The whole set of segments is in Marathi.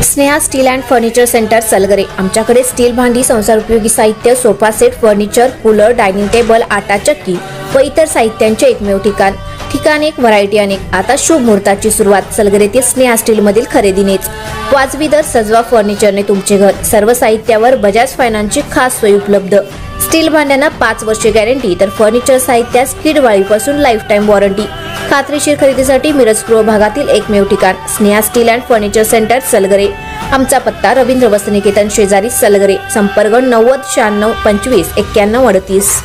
Sneha steel and furniture centre Salgare. आमच्याकडे स्टील भांडी, संसार उपयोगी साहित्य, sofa set, furniture, cooler, dining table, आटा चक्की व इतर साहित्यांचे एकमेव ठिकाण एक, व्हरायटी अनेक। आता शुभ मुहूर्ताची सुरुवात सलगरेतील स्नेहा स्टील मधील खरेदीनेच। वाजवी दर, सजवा फर्निचरने तुमचे घर। सर्व साहित्यावर बजाज फायनान्सची खास सोय उपलब्ध। स्टील भांड्यांना 5 वर्षे गॅरंटी, तर फर्निचर साहित्यास किडवाळीपासून लाईफ टाइम वॉरंटी। खात्रीशीर खरेदीसाठी मिरज पूर्व भागातील एकमेव ठिकाण Sneha steel and furniture centre Salgare. आमचा पत्ता रवींद्र वस्त्रनिकेतन शेजारी सलगरे। संपर्क 90 96 25 91 38।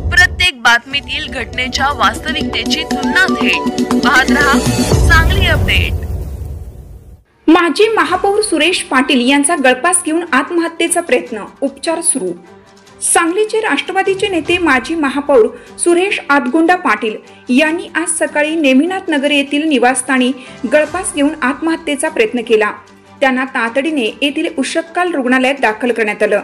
प्रत्येक बातमीतील घटनेच्या वास्तविकतेची तुलना थेट पाहत रहा सांगली अपडेट। माजी महापौर सुरेश पाटील यांचा गळफास घेऊन आत्महत्येचा प्रयत्न, उपचार सुरू। सांगलीचे राष्ट्रवादीचे नेते माजी महापौर सुरेश आदगोंडा पाटील यांनी आज सकाळी नेमिनाथ नगर येथील निवासस्थानी गळफास घेऊन आत्महत्येचा प्रयत्न केला। त्यांना तातडीने येथील उशक्काल रुग्णालयात दाखल करण्यात आलं।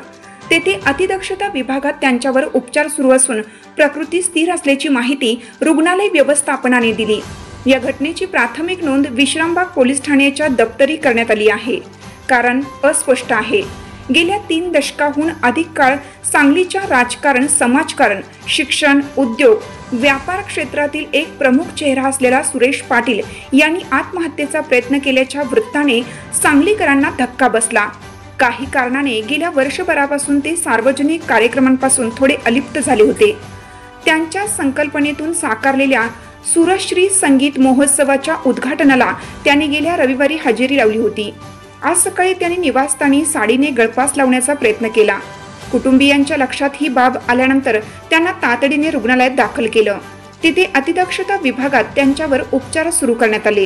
तेथे अतिदक्षता विभागात त्यांच्यावर उपचार सुरू असून प्रकृती स्थिर असल्याची माहिती रुग्णालय व्यवस्थापनाने दिली। या घटनेची प्राथमिक नोंद विश्रामबाग पोलीस ठाण्याच्या दप्तरी करण्यात आली आहे। कारण अस्पष्ट आहे। गेल्या 3 दशकाहून अधिक काळ सांगलीच्या राजकारण, समाजकारण, शिक्षण, उद्योग, व्यापार क्षेत्रातील एक प्रमुख चेहरा असलेला सुरेश पाटील यांनी आत्महत्येचा प्रयत्न केल्याच्या वृत्ताने सांगलीकरांना धक्का बसला। काही कारणाने गेल्या वर्षभरापासून ते सार्वजनिक कार्यक्रमांपासून थोडे अलिप्त झाले होते। त्यांच्या संकल्पनेतून साकारलेल्या सुरश्री संगीत महोत्सवाच्या उद्घाटनाला त्यांनी गेल्या रविवारी हजेरी लावली होती। आज सकाळी त्यांनी निवासस्थानी साडीने गळफास लावण्याचा प्रयत्न केला। कुटुंबियांच्या लक्षात ही बाब आल्यानंतर त्यांना तातडीने रुग्णालयात दाखल केलं। तिथे अतिदक्षता विभागात त्यांच्यावर उपचार सुरू करण्यात आले।